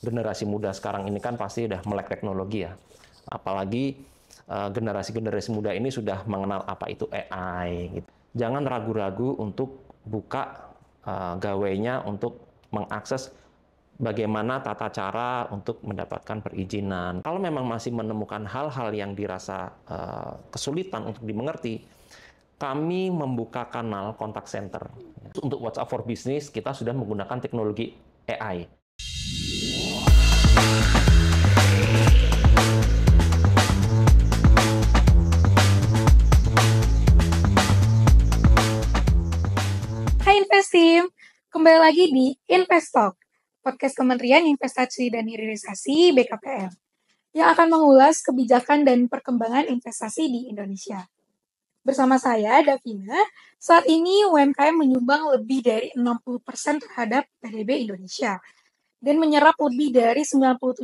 generasi muda sekarang ini kan pasti udah melek teknologi ya. Apalagi generasi-generasi muda ini sudah mengenal apa itu AI gitu. Jangan ragu-ragu untuk buka gawainya untuk mengakses bagaimana tata cara untuk mendapatkan perizinan. Kalau memang masih menemukan hal-hal yang dirasa kesulitan untuk dimengerti, kami membuka kanal kontak center. Untuk WhatsApp for Business, kita sudah menggunakan teknologi AI. Hai Investim, kembali lagi di Investalk, podcast Kementerian Investasi dan Hilirisasi BKPM, yang akan mengulas kebijakan dan perkembangan investasi di Indonesia. Bersama saya, Davina, saat ini UMKM menyumbang lebih dari 60% terhadap PDB Indonesia, dan menyerap lebih dari 97%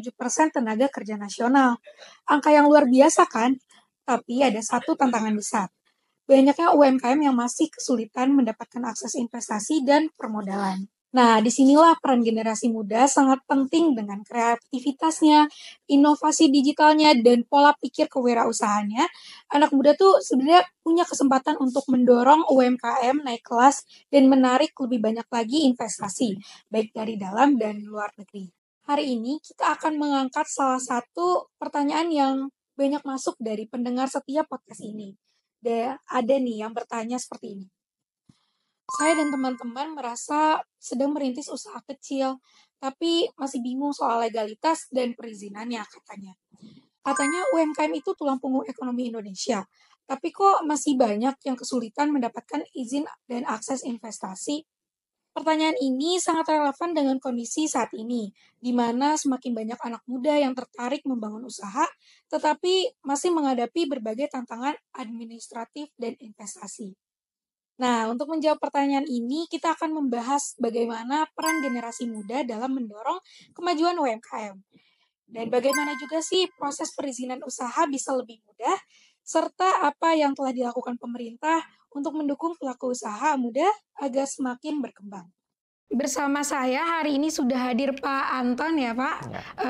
tenaga kerja nasional. Angka yang luar biasa kan? Tapi ada satu tantangan besar. Banyaknya UMKM yang masih kesulitan mendapatkan akses investasi dan permodalan. Nah, disinilah peran generasi muda sangat penting dengan kreativitasnya, inovasi digitalnya, dan pola pikir kewirausahaannya. Anak muda tuh sebenarnya punya kesempatan untuk mendorong UMKM naik kelas dan menarik lebih banyak lagi investasi, baik dari dalam dan luar negeri. Hari ini kita akan mengangkat salah satu pertanyaan yang banyak masuk dari pendengar setiap podcast ini. Ada nih yang bertanya seperti ini. Saya dan teman-teman merasa sedang merintis usaha kecil, tapi masih bingung soal legalitas dan perizinannya katanya. Katanya UMKM itu tulang punggung ekonomi Indonesia, tapi kok masih banyak yang kesulitan mendapatkan izin dan akses investasi? Pertanyaan ini sangat relevan dengan kondisi saat ini, di mana semakin banyak anak muda yang tertarik membangun usaha, tetapi masih menghadapi berbagai tantangan administratif dan investasi. Nah, untuk menjawab pertanyaan ini, kita akan membahas bagaimana peran generasi muda dalam mendorong kemajuan UMKM. Dan bagaimana juga sih proses perizinan usaha bisa lebih mudah, serta apa yang telah dilakukan pemerintah untuk mendukung pelaku usaha muda agar semakin berkembang. Bersama saya hari ini sudah hadir Pak Anton ya Pak,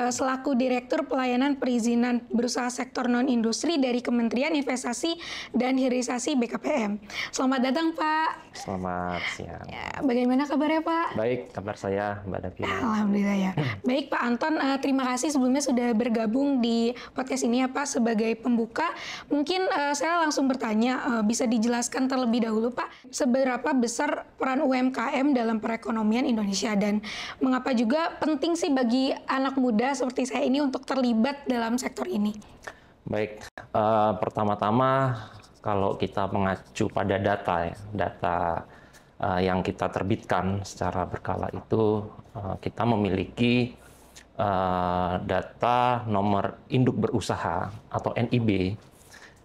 selaku Direktur Pelayanan Perizinan Berusaha Sektor Non-Industri dari Kementerian Investasi dan Hilirisasi BKPM. Selamat datang Pak. Selamat siang. Ya, bagaimana kabarnya Pak? Baik, kabar saya Mbak Davina. Alhamdulillah ya. Baik Pak Anton, terima kasih sebelumnya sudah bergabung di podcast ini ya Pak sebagai pembuka. Mungkin saya langsung bertanya, bisa dijelaskan terlebih dahulu Pak, seberapa besar peran UMKM dalam perekonomian Indonesia dan mengapa juga penting sih bagi anak muda seperti saya ini untuk terlibat dalam sektor ini? Baik, pertama-tama kalau kita mengacu pada data ya, data yang kita terbitkan secara berkala itu kita memiliki data nomor induk berusaha atau NIB.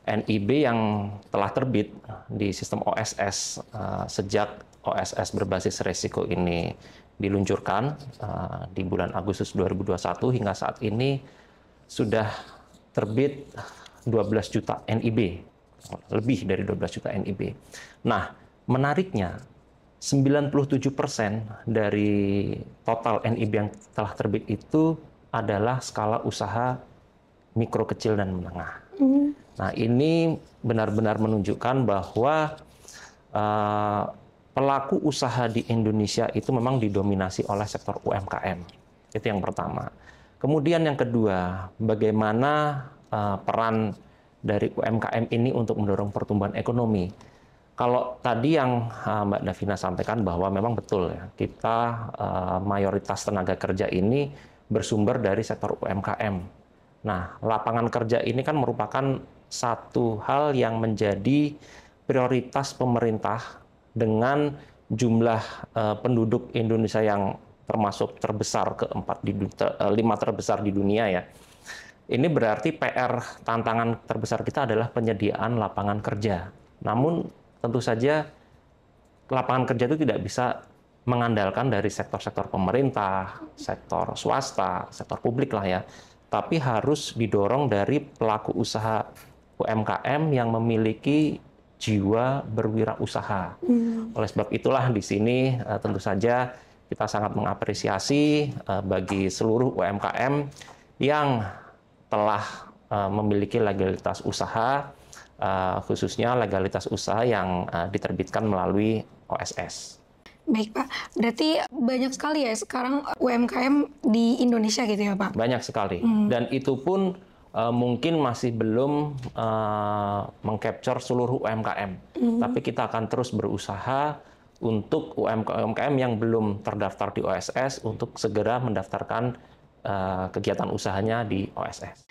NIB yang telah terbit di sistem OSS sejak OSS berbasis resiko ini diluncurkan di bulan Agustus 2021 hingga saat ini sudah terbit 12 juta NIB, lebih dari 12 juta NIB. Nah, menariknya 97% dari total NIB yang telah terbit itu adalah skala usaha mikro, kecil, dan menengah. Nah, ini benar-benar menunjukkan bahwa pelaku usaha di Indonesia itu memang didominasi oleh sektor UMKM. Itu yang pertama. Kemudian yang kedua, bagaimana peran dari UMKM ini untuk mendorong pertumbuhan ekonomi. Kalau tadi yang Mbak Davina sampaikan bahwa memang betul ya, kita mayoritas tenaga kerja ini bersumber dari sektor UMKM. Nah, lapangan kerja ini kan merupakan satu hal yang menjadi prioritas pemerintah dengan jumlah penduduk Indonesia yang termasuk terbesar keempat di 5 terbesar di dunia ya. Ini berarti PR tantangan terbesar kita adalah penyediaan lapangan kerja. Namun tentu saja lapangan kerja itu tidak bisa mengandalkan dari sektor-sektor pemerintah, sektor swasta, sektor publik lah ya. Tapi harus didorong dari pelaku usaha UMKM yang memiliki jiwa berwirausaha. Oleh sebab itulah di sini tentu saja kita sangat mengapresiasi bagi seluruh UMKM yang telah memiliki legalitas usaha, khususnya legalitas usaha yang diterbitkan melalui OSS. Baik Pak, berarti banyak sekali ya sekarang UMKM di Indonesia gitu ya Pak? Banyak sekali, dan itu pun mungkin masih belum mengcapture seluruh UMKM, tapi kita akan terus berusaha untuk UMKM yang belum terdaftar di OSS untuk segera mendaftarkan kegiatan usahanya di OSS.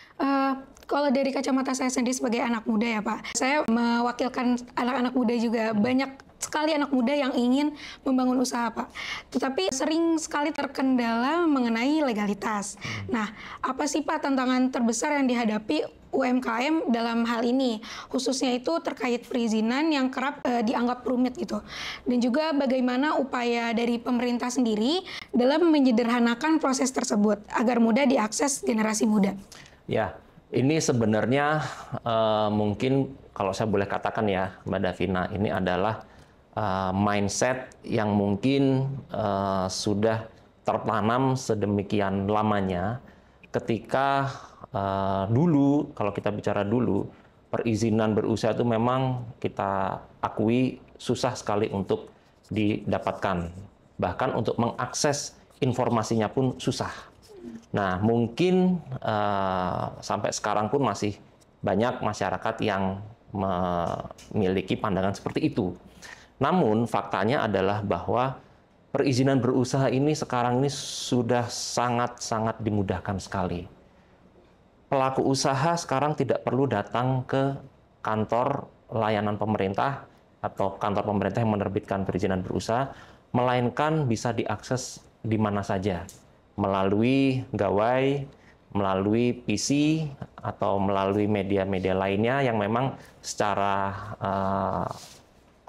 Kalau dari kacamata saya sendiri sebagai anak muda ya Pak, saya mewakilkan anak-anak muda juga, banyak sekali anak muda yang ingin membangun usaha Pak. Tetapi sering sekali terkendala mengenai legalitas. Nah, apa sih Pak tantangan terbesar yang dihadapi UMKM dalam hal ini? Khususnya itu terkait perizinan yang kerap dianggap rumit gitu. Dan juga bagaimana upaya dari pemerintah sendiri dalam menyederhanakan proses tersebut agar mudah diakses generasi muda. Ya, ini sebenarnya mungkin kalau saya boleh katakan ya, Mbak Davina, ini adalah mindset yang mungkin sudah tertanam sedemikian lamanya ketika dulu, kalau kita bicara dulu, perizinan berusaha itu memang kita akui susah sekali untuk didapatkan. Bahkan untuk mengakses informasinya pun susah. Nah, mungkin sampai sekarang pun masih banyak masyarakat yang memiliki pandangan seperti itu. Namun, faktanya adalah bahwa perizinan berusaha ini sekarang ini sudah sangat-sangat dimudahkan sekali. Pelaku usaha sekarang tidak perlu datang ke kantor layanan pemerintah atau kantor pemerintah yang menerbitkan perizinan berusaha, melainkan bisa diakses di mana saja, melalui gawai, melalui PC, atau melalui media-media lainnya yang memang secara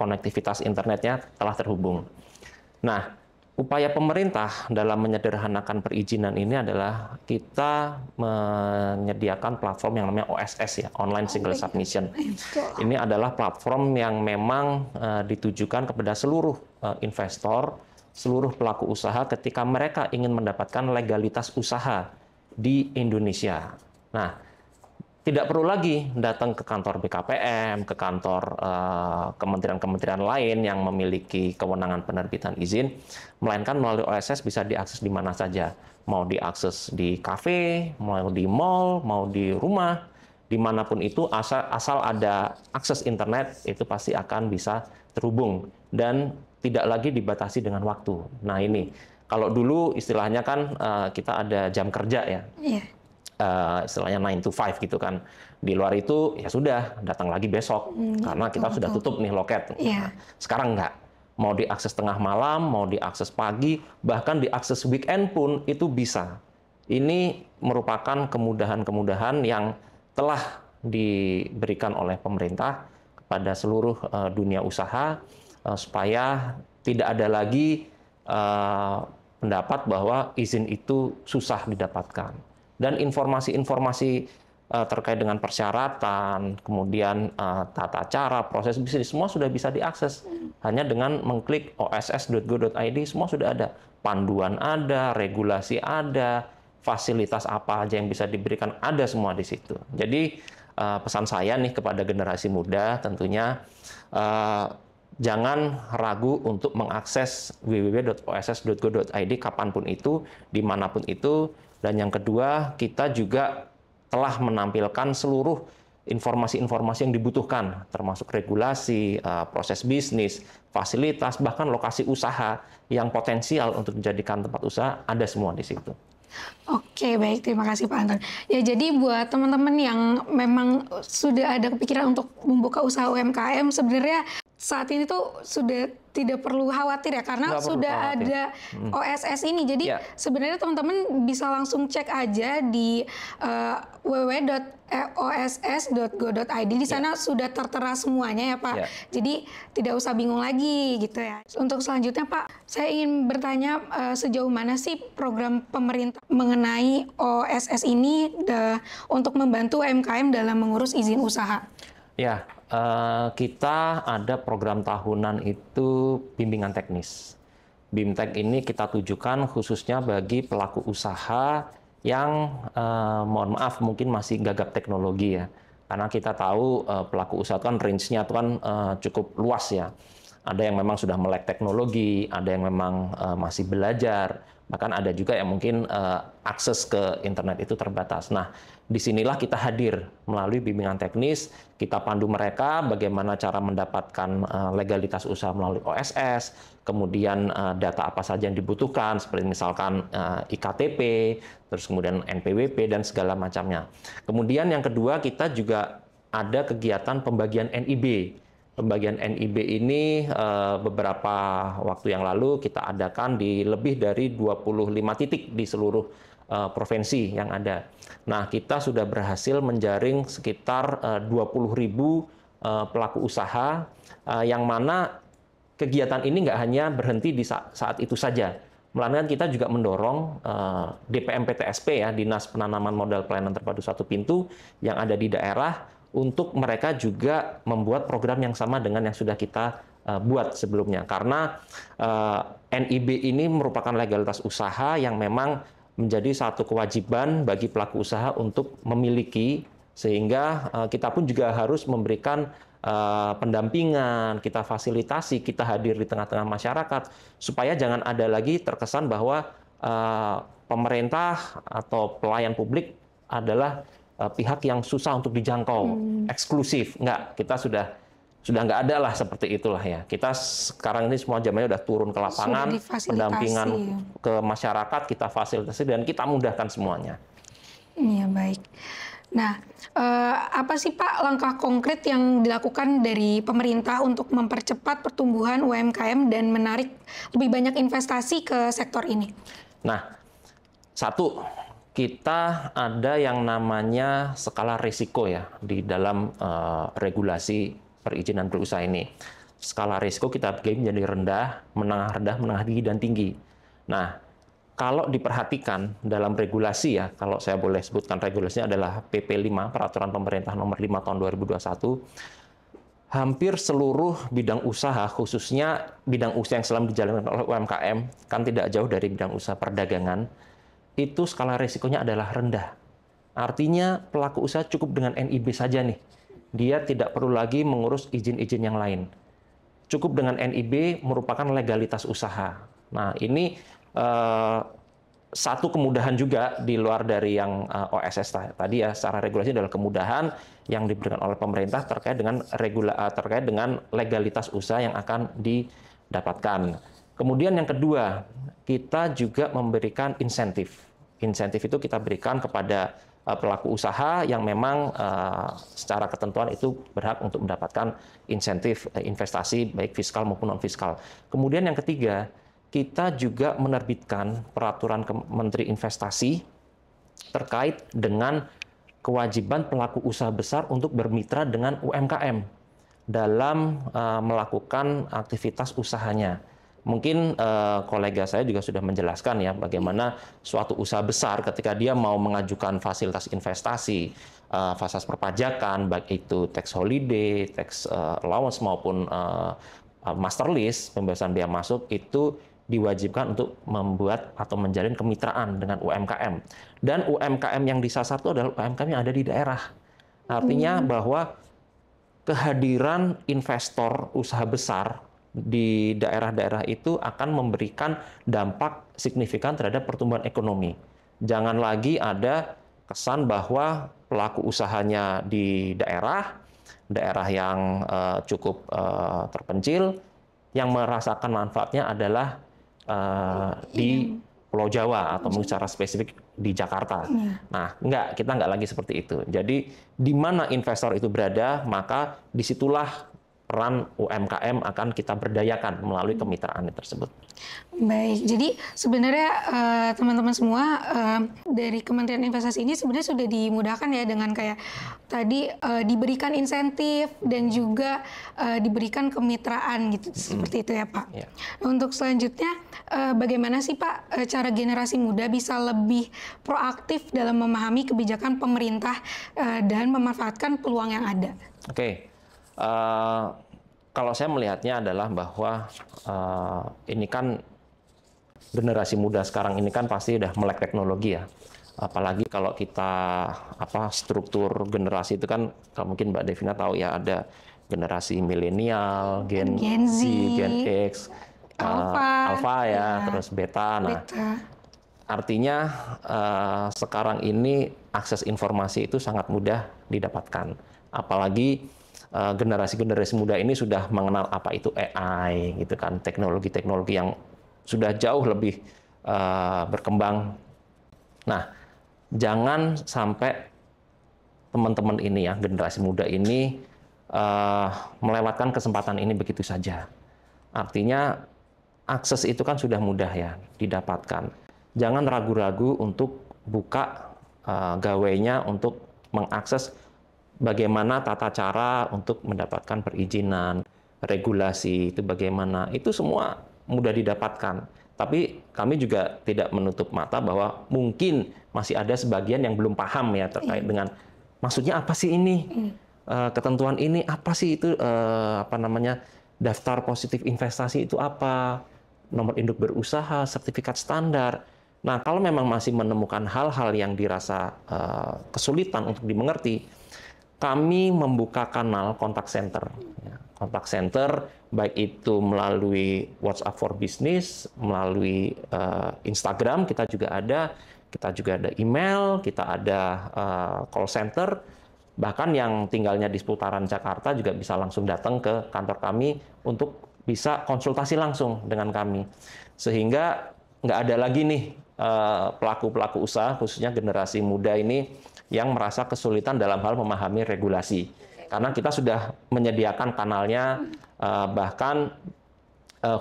konektivitas internetnya telah terhubung. Nah, upaya pemerintah dalam menyederhanakan perizinan ini adalah kita menyediakan platform yang namanya OSS ya, Online Single Submission. Ini adalah platform yang memang ditujukan kepada seluruh investor, seluruh pelaku usaha ketika mereka ingin mendapatkan legalitas usaha di Indonesia. Nah, tidak perlu lagi datang ke kantor BKPM, ke kantor kementerian-kementerian lain yang memiliki kewenangan penerbitan izin, melainkan melalui OSS bisa diakses di mana saja. Mau diakses di kafe, mau di mall, mau di rumah, dimanapun itu, asal ada akses internet, itu pasti akan bisa terhubung. Dan tidak lagi dibatasi dengan waktu. Nah ini, kalau dulu istilahnya kan kita ada jam kerja ya. Yeah. Istilahnya 9 to 5 gitu kan. Di luar itu ya sudah, datang lagi besok karena kita sudah tutup nih loket. Yeah. Nah, sekarang enggak. Mau diakses tengah malam, mau diakses pagi, bahkan diakses weekend pun itu bisa. Ini merupakan kemudahan-kemudahan yang telah diberikan oleh pemerintah kepada seluruh dunia usaha supaya tidak ada lagi pendapat bahwa izin itu susah didapatkan. Dan informasi-informasi terkait dengan persyaratan, kemudian tata cara, proses bisnis, semua sudah bisa diakses. Hanya dengan mengklik oss.go.id, semua sudah ada. Panduan ada, regulasi ada, fasilitas apa aja yang bisa diberikan, ada semua di situ. Jadi pesan saya nih kepada generasi muda tentunya, jangan ragu untuk mengakses www.oss.go.id kapanpun itu, dimanapun itu. Dan yang kedua, kita juga telah menampilkan seluruh informasi-informasi yang dibutuhkan, termasuk regulasi, proses bisnis, fasilitas, bahkan lokasi usaha yang potensial untuk dijadikan tempat usaha, ada semua di situ. Oke, baik. Terima kasih Pak Anton. Ya, jadi buat teman-teman yang memang sudah ada kepikiran untuk membuka usaha UMKM, sebenarnya saat ini tuh sudah tidak perlu khawatir ya, karena sudah ada OSS ini. Jadi sebenarnya teman-teman bisa langsung cek aja di www.oss.go.id. Di sana sudah tertera semuanya ya Pak. Jadi tidak usah bingung lagi gitu ya. Untuk selanjutnya Pak, saya ingin bertanya sejauh mana sih program pemerintah mengenai OSS ini untuk membantu UMKM dalam mengurus izin usaha? Ya, kita ada program tahunan itu bimbingan teknis. BIMTEK ini kita tujukan khususnya bagi pelaku usaha yang mohon maaf mungkin masih gagap teknologi ya. Karena kita tahu pelaku usaha kan range-nya itu kan cukup luas ya. Ada yang memang sudah melek teknologi, ada yang memang masih belajar, bahkan ada juga yang mungkin akses ke internet itu terbatas. Nah, disinilah kita hadir melalui bimbingan teknis, kita pandu mereka bagaimana cara mendapatkan legalitas usaha melalui OSS, kemudian data apa saja yang dibutuhkan, seperti misalkan IKTP, terus kemudian NPWP, dan segala macamnya. Kemudian yang kedua, kita juga ada kegiatan pembagian NIB. Pembagian NIB ini beberapa waktu yang lalu kita adakan di lebih dari 25 titik di seluruh provinsi yang ada. Nah, kita sudah berhasil menjaring sekitar 20.000 pelaku usaha, yang mana kegiatan ini nggak hanya berhenti di saat itu saja, melainkan kita juga mendorong DPMPTSP ya, Dinas Penanaman Modal Pelayanan Terpadu Satu Pintu yang ada di daerah, untuk mereka juga membuat program yang sama dengan yang sudah kita buat sebelumnya. Karena NIB ini merupakan legalitas usaha yang memang menjadi satu kewajiban bagi pelaku usaha untuk memiliki, sehingga kita pun juga harus memberikan pendampingan, kita fasilitasi, kita hadir di tengah-tengah masyarakat, supaya jangan ada lagi terkesan bahwa pemerintah atau pelayan publik adalah pihak yang susah untuk dijangkau, eksklusif. Enggak, kita sudah nggak ada lah seperti itulah ya. Kita sekarang ini semua zamannya udah turun ke lapangan, pendampingan ke masyarakat, kita fasilitasi dan kita mudahkan semuanya. Iya, baik. Nah, apa sih Pak langkah konkret yang dilakukan dari pemerintah untuk mempercepat pertumbuhan UMKM dan menarik lebih banyak investasi ke sektor ini? Nah, satu, kita ada yang namanya skala risiko ya di dalam regulasi perizinan berusaha ini. Skala risiko kita bagi menjadi rendah, menengah tinggi, dan tinggi. Nah, kalau diperhatikan dalam regulasi ya, kalau saya boleh sebutkan regulasinya adalah PP 5, Peraturan Pemerintah Nomor 5 Tahun 2021, hampir seluruh bidang usaha, khususnya bidang usaha yang selalu dijalankan oleh UMKM, kan tidak jauh dari bidang usaha perdagangan, itu skala risikonya adalah rendah. Artinya pelaku usaha cukup dengan NIB saja nih. Dia tidak perlu lagi mengurus izin-izin yang lain. Cukup dengan NIB merupakan legalitas usaha. Nah, ini satu kemudahan juga di luar dari yang OSS tadi ya, secara regulasi adalah kemudahan yang diberikan oleh pemerintah terkait dengan legalitas usaha yang akan didapatkan. Kemudian yang kedua, kita juga memberikan insentif. Insentif itu kita berikan kepada pelaku usaha yang memang secara ketentuan itu berhak untuk mendapatkan insentif investasi baik fiskal maupun non fiskal. Kemudian yang ketiga, kita juga menerbitkan peraturan Menteri Investasi terkait dengan kewajiban pelaku usaha besar untuk bermitra dengan UMKM dalam melakukan aktivitas usahanya. Mungkin kolega saya juga sudah menjelaskan ya bagaimana suatu usaha besar ketika dia mau mengajukan fasilitas investasi, fasilitas perpajakan, baik itu tax holiday, tax allowance maupun master list, pembebasan biaya masuk, itu diwajibkan untuk membuat atau menjalin kemitraan dengan UMKM. Dan UMKM yang disasar itu adalah UMKM yang ada di daerah. Artinya bahwa kehadiran investor usaha besar di daerah-daerah itu akan memberikan dampak signifikan terhadap pertumbuhan ekonomi. Jangan lagi ada kesan bahwa pelaku usahanya di daerah yang cukup terpencil, yang merasakan manfaatnya adalah di Pulau Jawa atau mungkin secara spesifik di Jakarta. Nah, kita nggak lagi seperti itu. Jadi, di mana investor itu berada, maka disitulah peran UMKM akan kita berdayakan melalui kemitraan tersebut. Baik, jadi sebenarnya teman-teman semua dari Kementerian Investasi ini sebenarnya sudah dimudahkan ya dengan kayak tadi diberikan insentif dan juga diberikan kemitraan gitu, seperti itu ya Pak. Yeah. Untuk selanjutnya, bagaimana sih Pak cara generasi muda bisa lebih proaktif dalam memahami kebijakan pemerintah dan memanfaatkan peluang yang ada? Oke. Kalau saya melihatnya adalah bahwa ini kan generasi muda sekarang ini kan pasti udah melek teknologi ya. Apalagi kalau kita struktur generasi itu kan, kalau mungkin Mbak Devina tahu ya, ada generasi milenial, Gen Z, Gen X, Alpha ya, terus Beta. Nah, artinya sekarang ini akses informasi itu sangat mudah didapatkan. Apalagi generasi-generasi muda ini sudah mengenal apa itu AI, gitu kan, teknologi-teknologi yang sudah jauh lebih berkembang. Nah, jangan sampai teman-teman ini ya, generasi muda ini melewatkan kesempatan ini begitu saja. Artinya akses itu kan sudah mudah ya didapatkan. Jangan ragu-ragu untuk buka gawainya untuk mengakses bagaimana tata cara untuk mendapatkan perizinan, regulasi itu bagaimana. Itu semua mudah didapatkan. Tapi kami juga tidak menutup mata bahwa mungkin masih ada sebagian yang belum paham ya terkait dengan maksudnya apa sih ini, ketentuan ini apa sih itu, daftar positif investasi itu apa, nomor induk berusaha, sertifikat standar. Nah, kalau memang masih menemukan hal-hal yang dirasa kesulitan untuk dimengerti, kami membuka kanal kontak center. Kontak center, baik itu melalui WhatsApp for Business, melalui Instagram, kita juga ada email, kita ada call center, bahkan yang tinggalnya di seputaran Jakarta juga bisa langsung datang ke kantor kami untuk bisa konsultasi langsung dengan kami. Sehingga nggak ada lagi nih pelaku-pelaku usaha, khususnya generasi muda ini, yang merasa kesulitan dalam hal memahami regulasi. Karena kita sudah menyediakan kanalnya, bahkan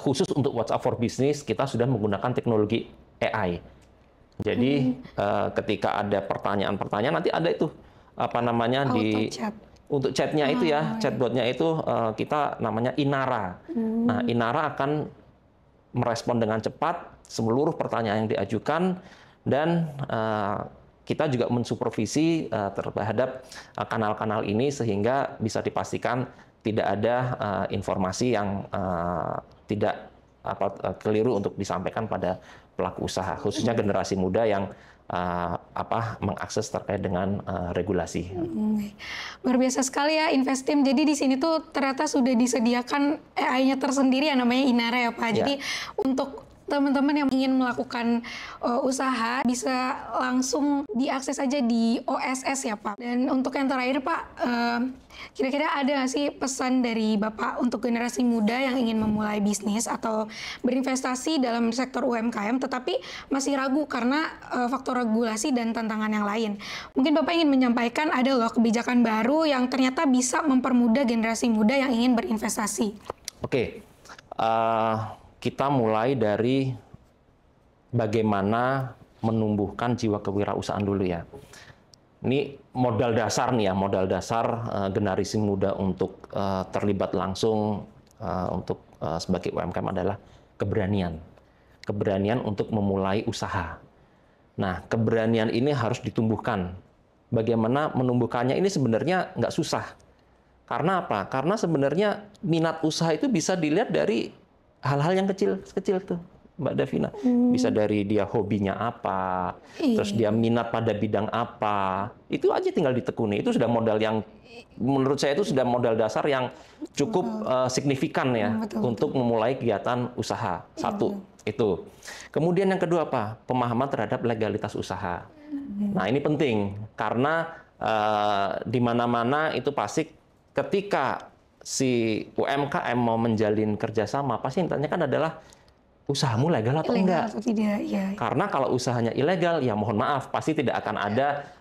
khusus untuk WhatsApp for Business, kita sudah menggunakan teknologi AI. Jadi ketika ada pertanyaan-pertanyaan, nanti ada itu untuk chatnya itu ya, chatbotnya itu kita namanya Inara. Nah, Inara akan merespon dengan cepat seluruh pertanyaan yang diajukan, dan kita juga mensupervisi terhadap kanal-kanal ini sehingga bisa dipastikan tidak ada informasi yang tidak keliru untuk disampaikan pada pelaku usaha, khususnya generasi muda yang mengakses terkait dengan regulasi. Luar biasa sekali ya Investim. Jadi di sini tuh ternyata sudah disediakan AI-nya tersendiri yang namanya Inara ya Pak. Jadi untuk teman-teman yang ingin melakukan usaha bisa langsung diakses aja di OSS ya Pak. Dan untuk yang terakhir Pak, kira-kira ada nggak sih pesan dari Bapak untuk generasi muda yang ingin memulai bisnis atau berinvestasi dalam sektor UMKM tetapi masih ragu karena faktor regulasi dan tantangan yang lain? Mungkin Bapak ingin menyampaikan ada loh kebijakan baru yang ternyata bisa mempermudah generasi muda yang ingin berinvestasi. Oke. Kita mulai dari bagaimana menumbuhkan jiwa kewirausahaan dulu ya. Ini modal dasar nih ya, modal dasar generasi muda untuk terlibat langsung untuk sebagai UMKM adalah keberanian. Keberanian untuk memulai usaha. Nah, keberanian ini harus ditumbuhkan. Bagaimana menumbuhkannya ini sebenarnya nggak susah. Karena apa? Karena sebenarnya minat usaha itu bisa dilihat dari hal-hal yang kecil tuh, Mbak Devina. Bisa dari dia hobinya apa, terus dia minat pada bidang apa, itu aja tinggal ditekuni. Itu sudah modal yang, menurut saya itu sudah modal dasar yang cukup signifikan ya untuk memulai kegiatan usaha. Satu, itu. Kemudian yang kedua apa? Pemahaman terhadap legalitas usaha. Nah ini penting, karena di mana-mana itu pasti ketika si UMKM mau menjalin kerjasama, pasti yang ditanyakan adalah usahamu legal atau enggak? Atau tidak, ya. Karena kalau usahanya ilegal, ya mohon maaf, pasti tidak akan ada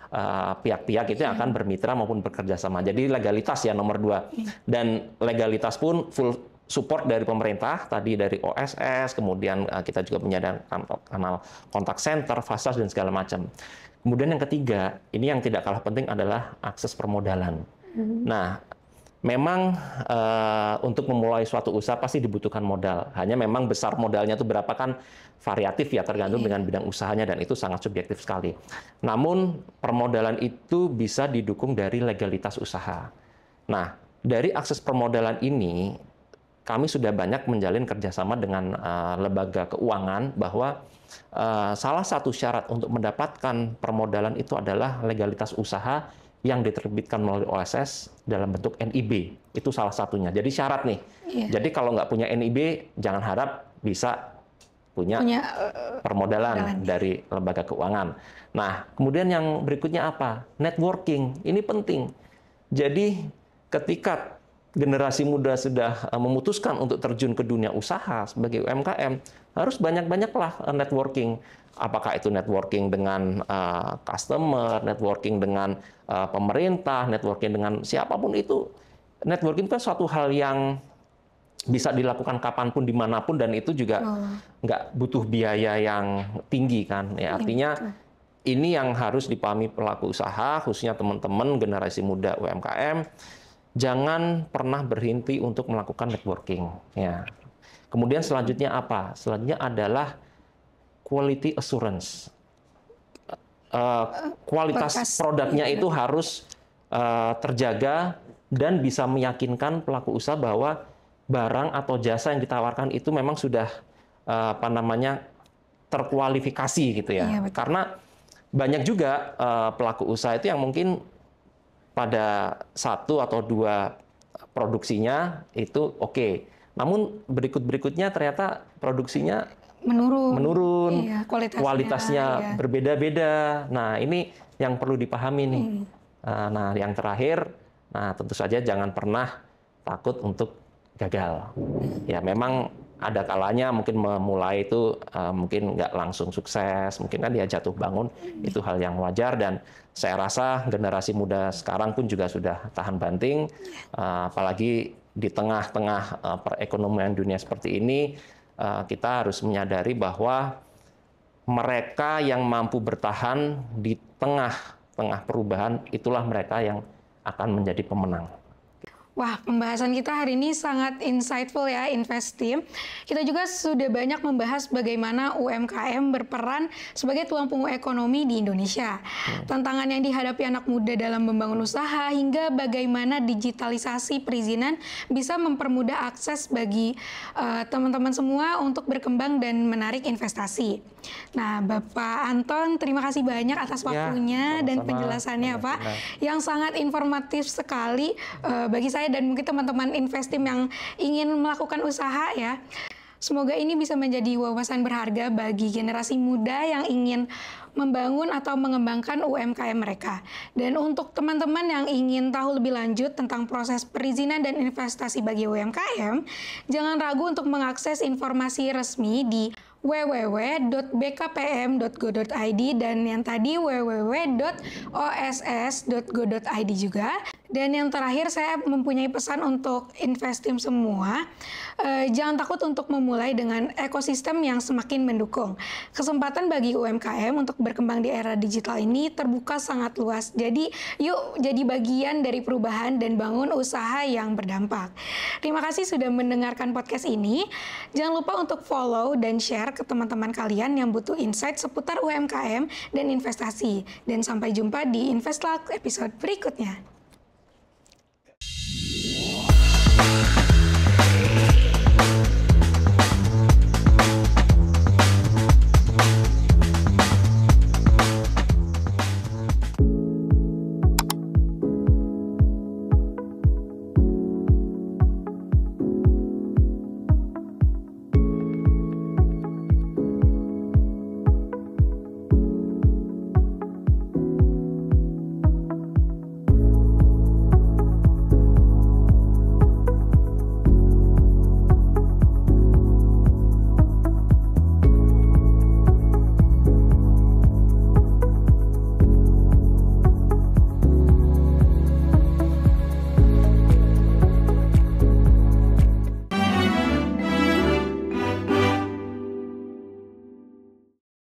pihak-pihak itu yang akan bermitra maupun bekerja sama. Jadi legalitas ya nomor 2. Dan legalitas pun full support dari pemerintah, tadi dari OSS, kemudian kita juga menyediakan kanal kontak center, Fasas, dan segala macam. Kemudian yang ketiga, ini yang tidak kalah penting adalah akses permodalan. Nah, memang untuk memulai suatu usaha pasti dibutuhkan modal. Hanya memang besar modalnya itu berapa kan variatif ya, tergantung dengan bidang usahanya, dan itu sangat subjektif sekali. Namun permodalan itu bisa didukung dari legalitas usaha. Nah, dari akses permodalan ini kami sudah banyak menjalin kerjasama dengan lembaga keuangan bahwa salah satu syarat untuk mendapatkan permodalan itu adalah legalitas usaha yang diterbitkan melalui OSS dalam bentuk NIB. Itu salah satunya. Jadi syarat nih. Jadi kalau nggak punya NIB, jangan harap bisa punya permodalan dari lembaga keuangan. Nah, kemudian yang berikutnya apa? Networking. Ini penting. Jadi ketika generasi muda sudah memutuskan untuk terjun ke dunia usaha sebagai UMKM, harus banyak-banyaklah networking. Apakah itu networking dengan customer, networking dengan pemerintah, networking dengan siapapun itu. Networking itu kan suatu hal yang bisa dilakukan kapanpun, dimanapun, dan itu juga nggak butuh biaya yang tinggi kan. Ya, artinya ini yang harus dipahami pelaku usaha, khususnya teman-teman generasi muda UMKM. Jangan pernah berhenti untuk melakukan networking. Ya. Kemudian selanjutnya apa? Selanjutnya adalah quality assurance. Kualitas produknya itu harus terjaga dan bisa meyakinkan pelaku usaha bahwa barang atau jasa yang ditawarkan itu memang sudah terkualifikasi gitu ya. Karena banyak juga pelaku usaha itu yang mungkin pada 1 atau 2 produksinya itu oke. Namun berikutnya ternyata produksinya menurun, kualitasnya berbeda-beda. Nah, ini yang perlu dipahami nih. Nah, yang terakhir, tentu saja jangan pernah takut untuk gagal. Ya, memang ada kalanya mungkin memulai itu mungkin nggak langsung sukses, mungkin kan dia jatuh bangun, itu hal yang wajar, dan saya rasa generasi muda sekarang pun juga sudah tahan banting, apalagi di tengah-tengah perekonomian dunia seperti ini, kita harus menyadari bahwa mereka yang mampu bertahan di tengah-tengah perubahan, itulah mereka yang akan menjadi pemenang. Wah, pembahasan kita hari ini sangat insightful ya, Invest Team. Kita juga sudah banyak membahas bagaimana UMKM berperan sebagai tulang punggung ekonomi di Indonesia. Tantangan yang dihadapi anak muda dalam membangun usaha, hingga bagaimana digitalisasi perizinan bisa mempermudah akses bagi teman-teman semua untuk berkembang dan menarik investasi. Nah, Bapak Anton, terima kasih banyak atas waktunya dan penjelasannya, Pak, yang sangat informatif sekali bagi saya dan mungkin teman-teman Invest Team yang ingin melakukan usaha ya. Semoga ini bisa menjadi wawasan berharga bagi generasi muda yang ingin membangun atau mengembangkan UMKM mereka. Dan untuk teman-teman yang ingin tahu lebih lanjut tentang proses perizinan dan investasi bagi UMKM, jangan ragu untuk mengakses informasi resmi di www.bkpm.go.id dan yang tadi www.oss.go.id juga. Dan yang terakhir, saya mempunyai pesan untuk Invest Team semua. Jangan takut untuk memulai dengan ekosistem yang semakin mendukung. Kesempatan bagi UMKM untuk berkembang di era digital ini terbuka sangat luas. Jadi, yuk jadi bagian dari perubahan dan bangun usaha yang berdampak. Terima kasih sudah mendengarkan podcast ini. Jangan lupa untuk follow dan share ke teman-teman kalian yang butuh insight seputar UMKM dan investasi. Dan sampai jumpa di Invest Talk episode berikutnya.